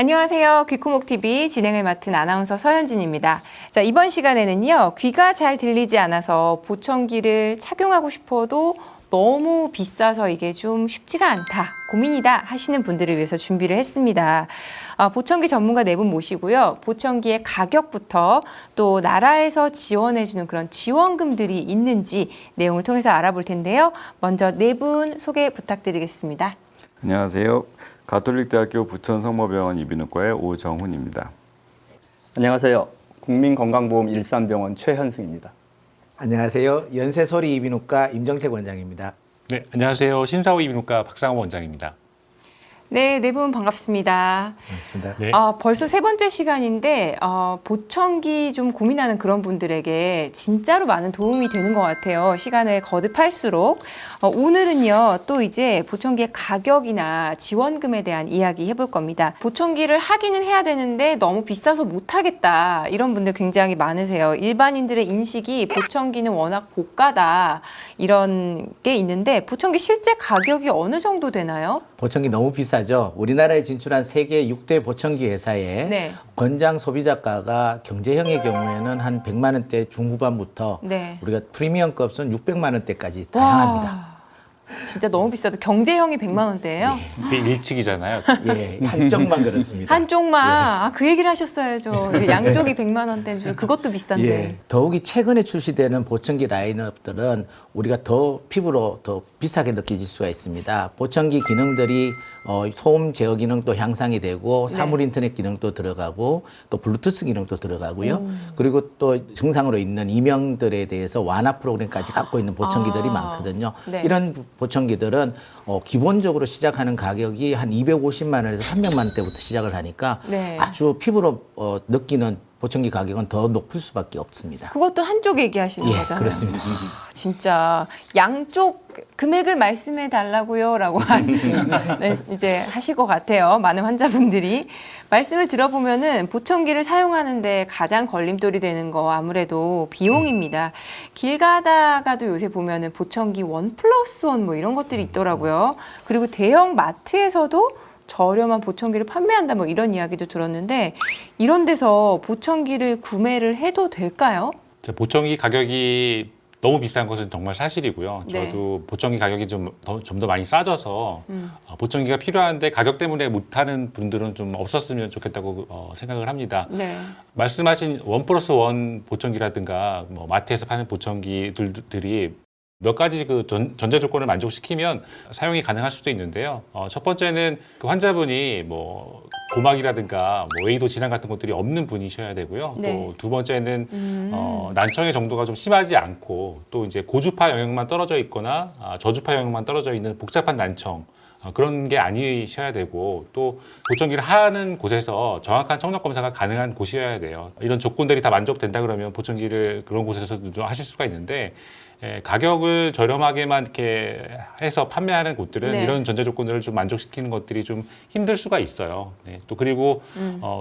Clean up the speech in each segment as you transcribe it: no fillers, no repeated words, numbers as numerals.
안녕하세요. 귀코목TV 진행을 맡은 아나운서 서현진입니다. 자, 이번 시간에는요, 귀가 잘 들리지 않아서 보청기를 착용하고 싶어도 너무 비싸서 이게 좀 쉽지가 않다, 고민이다 하시는 분들을 위해서 준비를 했습니다. 보청기 전문가 네 분 모시고요. 보청기의 가격부터 또 나라에서 지원해주는 그런 지원금들이 있는지 내용을 통해서 알아볼 텐데요. 먼저 네 분 소개 부탁드리겠습니다. 안녕하세요. 가톨릭대학교 부천성모병원 이비인후과의 오정훈입니다. 안녕하세요. 국민건강보험 일산병원 최현승입니다. 안녕하세요. 연세소리 이비인후과 임정택 원장입니다. 네, 안녕하세요. 신사후 이비인후과 박상호 원장입니다. 네, 네 분 반갑습니다. 반갑습니다. 네. 벌써 세 번째 시간인데 보청기 좀 고민하는 그런 분들에게 진짜로 많은 도움이 되는 것 같아요. 시간을 거듭할수록. 오늘은요, 또 이제 보청기의 가격이나 지원금에 대한 이야기 해볼 겁니다. 보청기를 하기는 해야 되는데 너무 비싸서 못하겠다, 이런 분들 굉장히 많으세요. 일반인들의 인식이 보청기는 워낙 고가다, 이런 게 있는데 보청기 실제 가격이 어느 정도 되나요? 보청기 너무 비싸죠. 우리나라에 진출한 세계 6대 보청기 회사의 네. 권장 소비자가가 경제형의 경우에는 한 100만 원대 중후반부터 네. 우리가 프리미엄급은 600만 원대까지 다양합니다. 와, 진짜 너무 비싸다. 경제형이 100만 원대예요? 이게 일칙이잖아요. 예, 한쪽만 그렇습니다. 한쪽만 그 얘기를 하셨어야죠. 이게 양쪽이 100만 원대인 줄. 그것도 비싼데. 예, 더욱이 최근에 출시되는 보청기 라인업들은 우리가 더 피부로 더 비싸게 느껴질 수가 있습니다. 보청기 기능들이 소음 제어 기능도 향상이 되고 사물 인터넷 기능도 들어가고 또 블루투스 기능도 들어가고요. 그리고 또 정상으로 있는 이명들에 대해서 완화 프로그램까지 갖고 있는 보청기들이 많거든요. 네. 이런 보청기들은 기본적으로 시작하는 가격이 한 250만 원에서 300만 원대부터 시작을 하니까 네. 아주 피부로 느끼는 보청기 가격은 더 높을 수밖에 없습니다. 그것도 한쪽 얘기하시는 예, 거잖아요. 그렇습니다. 진짜 양쪽 금액을 말씀해 달라고요라고 네, 이제 하실 것 같아요. 많은 환자분들이 말씀을 들어보면은 보청기를 사용하는데 가장 걸림돌이 되는 거 아무래도 비용입니다. 길 가다가도 요새 보면은 보청기 1+1 뭐 이런 것들이 있더라고요. 그리고 대형 마트에서도 저렴한 보청기를 판매한다, 뭐 이런 이야기도 들었는데, 이런 데서 보청기를 구매를 해도 될까요? 보청기 가격이 너무 비싼 것은 정말 사실이고요. 네. 저도 보청기 가격이 좀 더 많이 싸져서 보청기가 필요한데 가격 때문에 못하는 분들은 좀 없었으면 좋겠다고 생각을 합니다. 네. 말씀하신 1+1 보청기라든가 뭐 마트에서 파는 보청기들이 몇 가지 그 전제 조건을 만족시키면 사용이 가능할 수도 있는데요. 첫 번째는 그 환자분이 뭐 고막이라든가 뭐 웨이도 질환 같은 것들이 없는 분이셔야 되고요. 네. 또 두 번째는 난청의 정도가 좀 심하지 않고 또 이제 고주파 영역만 떨어져 있거나 저주파 영역만 떨어져 있는 복잡한 난청, 그런 게 아니셔야 되고, 또 보청기를 하는 곳에서 정확한 청력 검사가 가능한 곳이어야 돼요. 이런 조건들이 다 만족된다 그러면 보청기를 그런 곳에서도 하실 수가 있는데, 가격을 저렴하게만 이렇게 해서 판매하는 곳들은 네. 이런 전제 조건들을 좀 만족시키는 것들이 좀 힘들 수가 있어요. 네. 또 그리고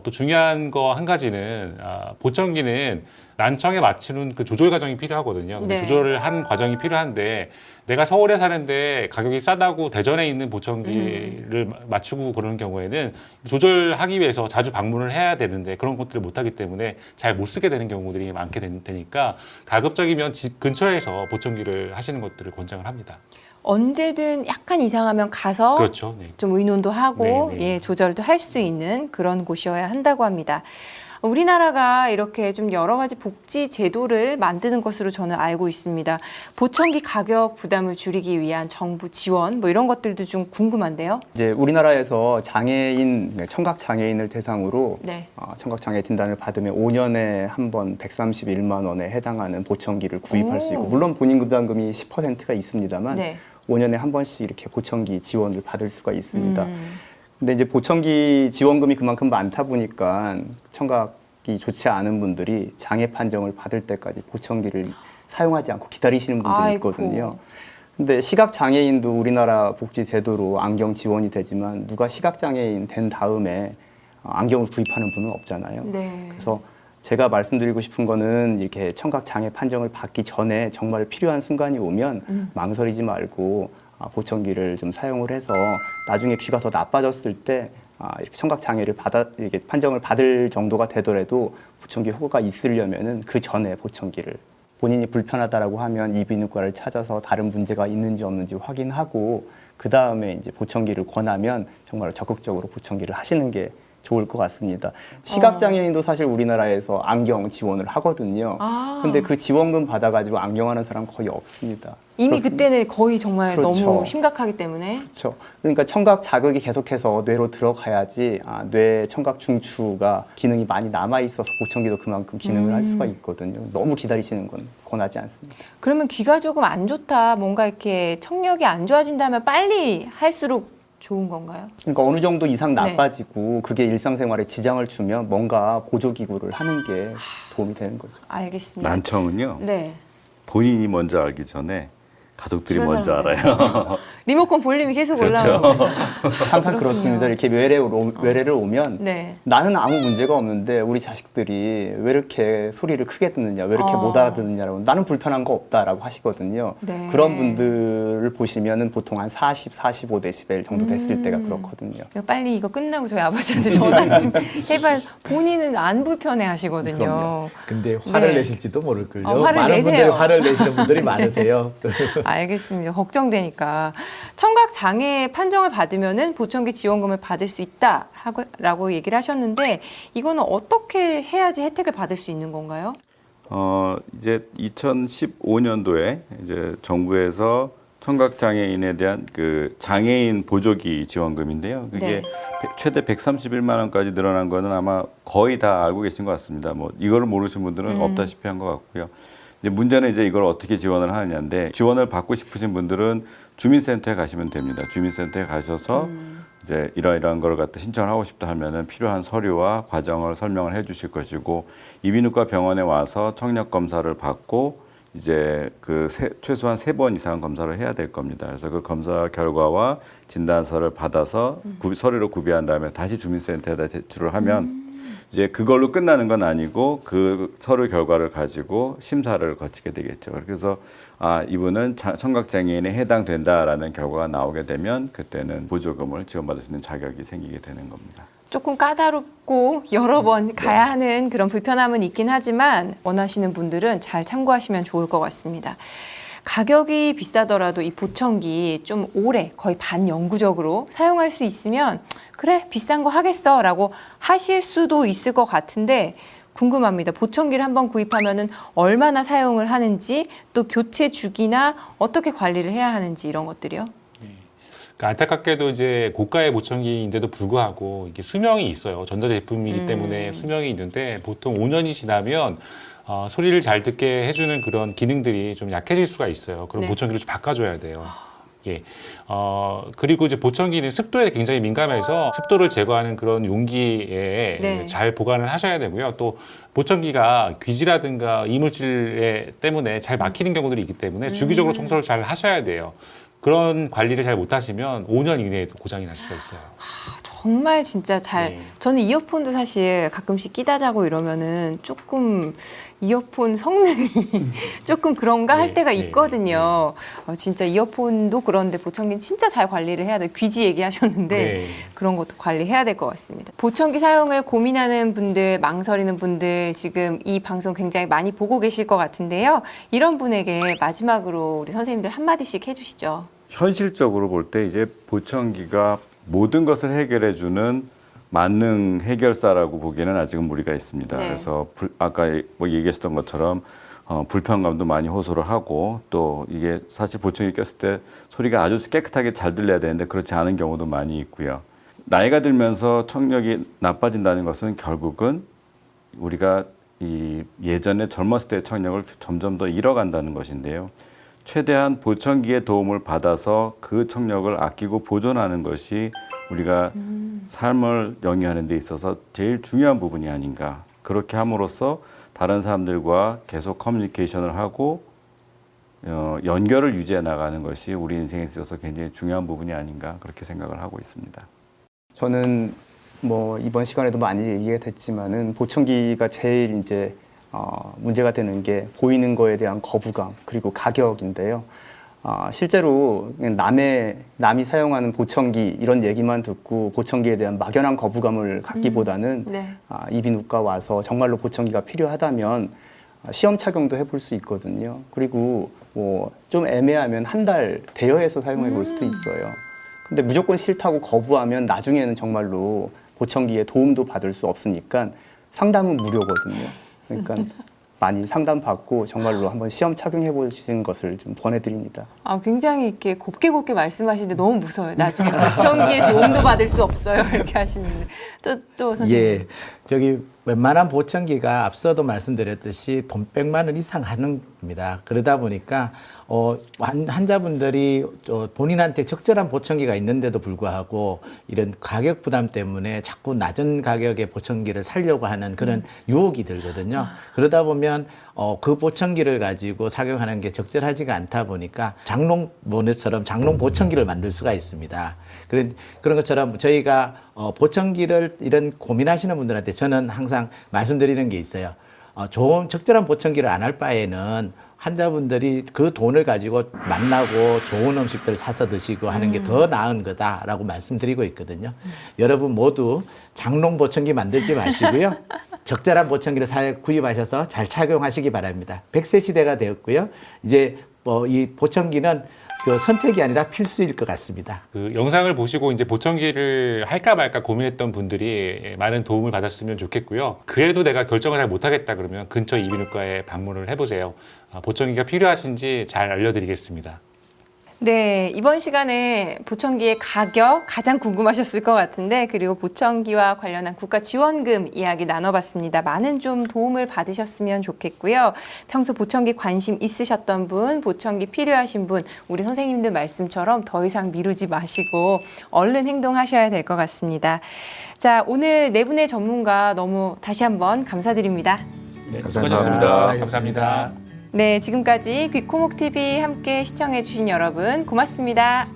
또 중요한 거 한 가지는 보청기는 난청에 맞추는 그 조절 과정이 필요하거든요. 네. 조절을 하는 과정이 필요한데, 내가 서울에 사는데 가격이 싸다고 대전에 있는 보청기를 맞추고 그러는 경우에는 조절하기 위해서 자주 방문을 해야 되는데 그런 것들을 못하기 때문에 잘 못 쓰게 되는 경우들이 많게 되니까 가급적이면 집 근처에서 보청기를 하시는 것들을 권장을 합니다. 언제든 약간 이상하면 가서 그렇죠. 네. 좀 의논도 하고 네, 네. 예, 조절도 할 수 있는 그런 곳이어야 한다고 합니다. 우리나라가 이렇게 좀 여러 가지 복지 제도를 만드는 것으로 저는 알고 있습니다. 보청기 가격 부담을 줄이기 위한 정부 지원 뭐 이런 것들도 좀 궁금한데요. 이제 우리나라에서 장애인, 청각 장애인을 대상으로 네. 청각 장애 진단을 받으면 5년에 한 번 131만 원에 해당하는 보청기를 구입할 수 있고, 물론 본인 부담금이 10%가 있습니다만 네. 5년에 한 번씩 이렇게 보청기 지원을 받을 수가 있습니다. 근데 이제 보청기 지원금이 그만큼 많다 보니까 청각이 좋지 않은 분들이 장애 판정을 받을 때까지 보청기를 사용하지 않고 기다리시는 분들이 아이고. 있거든요. 근데 시각장애인도 우리나라 복지 제도로 안경 지원이 되지만 누가 시각장애인 된 다음에 안경을 구입하는 분은 없잖아요. 네. 그래서 제가 말씀드리고 싶은 거는 이렇게 청각 장애 판정을 받기 전에 정말 필요한 순간이 오면 망설이지 말고 보청기를 좀 사용을 해서 나중에 귀가 더 나빠졌을 때 이렇게 청각 장애를 이렇게 판정을 받을 정도가 되더라도 보청기 허가가 있으려면은 그 전에 보청기를 본인이 불편하다라고 하면 이비인후과를 찾아서 다른 문제가 있는지 없는지 확인하고 그 다음에 이제 보청기를 권하면 정말 적극적으로 보청기를 하시는 게 좋을 것 같습니다. 시각장애인도 사실 우리나라에서 안경 지원을 하거든요. 근데 그 지원금 받아가지고 안경하는 사람 거의 없습니다. 이미 그때는 거의 정말 그렇죠. 너무 심각하기 때문에. 그렇죠. 그러니까 청각 자극이 계속해서 뇌로 들어가야지 뇌 청각 중추가 기능이 많이 남아 있어서 보청기도 그만큼 기능을 할 수가 있거든요. 너무 기다리시는 건 권하지 않습니다. 그러면 귀가 조금 안 좋다, 뭔가 이렇게 청력이 안 좋아진다면 빨리 할수록 좋은 건가요? 그러니까 어느 정도 이상 나빠지고 그게 일상생활에 지장을 주면 뭔가 보조기구를 하는 게 도움이 되는 거죠. 알겠습니다. 난청은요. 네. 본인이 먼저 알기 전에 가족들이 주변 먼저 사람들. 알아요. 리모컨 볼륨이 계속 그렇죠. 올라오고. 항상 그렇습니다. 이렇게 외래를 오면 네. 나는 아무 문제가 없는데 우리 자식들이 왜 이렇게 소리를 크게 듣느냐, 왜 이렇게 못 알아듣느냐라고 나는 불편한 거 없다라고 하시거든요. 네. 그런 분들을 보시면은 보통 한 40, 45데시벨 정도 됐을 때가 그렇거든요. 빨리 이거 끝나고 저희 아버지한테 전화 좀 해봐요. 본인은 안 불편해 하시거든요. 그럼요. 근데 화를 네. 내실지도 모를걸요. 화를 많은 내세요. 분들이 화를 내시는 분들이 많으세요. 알겠습니다. 걱정되니까. 청각 장애 판정을 받으면은 보청기 지원금을 받을 수 있다라고 얘기를 하셨는데 이거는 어떻게 해야지 혜택을 받을 수 있는 건가요? 이제 2015년도에 이제 정부에서 청각 장애인에 대한 그 장애인 보조기 지원금인데요. 그게 네. 최대 131만 원까지 늘어난 거는 아마 거의 다 알고 계신 것 같습니다. 뭐 이거를 모르신 분들은 없다시피 한 것 같고요. 이제 문제는 이제 이걸 어떻게 지원을 하느냐인데 지원을 받고 싶으신 분들은 주민센터에 가시면 됩니다. 주민센터에 가셔서 이제 이러이러한 걸 갖다 신청을 하고 싶다 하면은 필요한 서류와 과정을 설명을 해주실 것이고 이비인후과 병원에 와서 청력 검사를 받고 이제 최소한 3번 이상 검사를 해야 될 겁니다. 그래서 그 검사 결과와 진단서를 받아서 서류로 구비한 다음에 다시 주민센터에다 제출을 하면 이제 그걸로 끝나는 건 아니고 그 서류 결과를 가지고 심사를 거치게 되겠죠. 그래서 이분은 청각장애인에 해당된다라는 결과가 나오게 되면 그때는 보조금을 지원받을 수 있는 자격이 생기게 되는 겁니다. 조금 까다롭고 여러 번 가야 하는 그런 불편함은 있긴 하지만 원하시는 분들은 잘 참고하시면 좋을 것 같습니다. 가격이 비싸더라도 이 보청기 좀 오래 거의 반영구적으로 사용할 수 있으면 그래 비싼 거 하겠어 라고 하실 수도 있을 것 같은데 궁금합니다. 보청기를 한번 구입하면은 얼마나 사용을 하는지 또 교체 주기나 어떻게 관리를 해야 하는지 이런 것들이요. 그러니까 안타깝게도 이제 고가의 보청기인데도 불구하고 이게 수명이 있어요. 전자제품이기 때문에 수명이 있는데 보통 5년이 지나면 소리를 잘 듣게 해주는 그런 기능들이 좀 약해질 수가 있어요. 그럼 네. 보청기를 좀 바꿔줘야 돼요. 예. 그리고 이제 보청기는 습도에 굉장히 민감해서 습도를 제거하는 그런 용기에 네. 잘 보관을 하셔야 되고요. 또 보청기가 귀지라든가 이물질 때문에 잘 막히는 경우들이 있기 때문에 주기적으로 청소를 잘 하셔야 돼요. 그런 관리를 잘 못하시면 5년 이내에도 고장이 날 수가 있어요. 정말 진짜 잘 네. 저는 이어폰도 사실 가끔씩 끼다 자고 이러면은 조금 이어폰 성능이 조금 그런가 할 네, 때가 네, 있거든요. 진짜 이어폰도 그런데 보청기는 진짜 잘 관리를 해야 돼. 귀지 얘기하셨는데 네. 그런 것도 관리해야 될 것 같습니다. 보청기 사용을 고민하는 분들, 망설이는 분들 지금 이 방송 굉장히 많이 보고 계실 것 같은데요. 이런 분에게 마지막으로 우리 선생님들 한마디씩 해주시죠. 현실적으로 볼 때 이제 보청기가 모든 것을 해결해주는 만능 해결사라고 보기에는 아직은 무리가 있습니다. 네. 그래서 아까 뭐 얘기했던 것처럼 불편감도 많이 호소를 하고 또 이게 사실 보청기 꼈을 때 소리가 아주 깨끗하게 잘 들려야 되는데 그렇지 않은 경우도 많이 있고요. 나이가 들면서 청력이 나빠진다는 것은 결국은 우리가 이 예전에 젊었을 때의 청력을 점점 더 잃어간다는 것인데요. 최대한 보청기의 도움을 받아서 그 청력을 아끼고 보존하는 것이 우리가 삶을 영위하는 데 있어서 제일 중요한 부분이 아닌가. 그렇게 함으로써 다른 사람들과 계속 커뮤니케이션을 하고 연결을 유지해 나가는 것이 우리 인생에 있어서 굉장히 중요한 부분이 아닌가 그렇게 생각을 하고 있습니다. 저는 뭐 이번 시간에도 많이 얘기가 됐지만은 보청기가 제일 이제 문제가 되는 게 보이는 거에 대한 거부감 그리고 가격인데요. 실제로 그냥 남이 사용하는 보청기 이런 얘기만 듣고 보청기에 대한 막연한 거부감을 갖기보다는 네. 이비인후과 와서 정말로 보청기가 필요하다면 시험 착용도 해볼 수 있거든요. 그리고 뭐 좀 애매하면 한 달 대여해서 사용해 볼 수도 있어요. 근데 무조건 싫다고 거부하면 나중에는 정말로 보청기에 도움도 받을 수 없으니까 상담은 무료거든요. 그러니까 많이 상담받고 정말로 한번 시험 착용해 보시는 것을 좀 권해드립니다. 굉장히 이렇게 곱게 말씀하시는데 너무 무서워요. 나중에 보청기에 도움도 받을 수 없어요. 이렇게 하시는데. 또 선생님. 예, 저기 웬만한 보청기가 앞서도 말씀드렸듯이 돈 100만 원 이상 하는 겁니다. 그러다 보니까 환자분들이 본인한테 적절한 보청기가 있는데도 불구하고 이런 가격 부담 때문에 자꾸 낮은 가격의 보청기를 사려고 하는 그런 유혹이 들거든요. 그러다 보면 그 보청기를 가지고 착용하는 게 적절하지가 않다 보니까 장롱 모네처럼 장롱 보청기를 만들 수가 있습니다. 그런 것처럼 저희가 보청기를 이런 고민하시는 분들한테 저는 항상 말씀드리는 게 있어요. 좋은 적절한 보청기를 안 할 바에는 환자분들이 그 돈을 가지고 만나고 좋은 음식들 사서 드시고 하는 게 더 나은 거다라고 말씀드리고 있거든요. 여러분 모두 장롱 보청기 만들지 마시고요. 적절한 보청기를 구입하셔서 잘 착용하시기 바랍니다. 100세 시대가 되었고요. 이제 이 보청기는 그 선택이 아니라 필수일 것 같습니다. 그 영상을 보시고 이제 보청기를 할까 말까 고민했던 분들이 많은 도움을 받았으면 좋겠고요. 그래도 내가 결정을 잘 못하겠다 그러면 근처 이비인후과에 방문을 해보세요. 보청기가 필요하신지 잘 알려드리겠습니다. 네, 이번 시간에 보청기의 가격 가장 궁금하셨을 것 같은데, 그리고 보청기와 관련한 국가 지원금 이야기 나눠봤습니다. 많은 좀 도움을 받으셨으면 좋겠고요. 평소 보청기 관심 있으셨던 분, 보청기 필요하신 분, 우리 선생님들 말씀처럼 더 이상 미루지 마시고 얼른 행동하셔야 될 것 같습니다. 자, 오늘 네 분의 전문가 너무 다시 한번 감사드립니다. 네, 감사합니다. 수고하셨습니다. 감사합니다. 네, 지금까지 귀코목TV 함께 시청해주신 여러분 고맙습니다.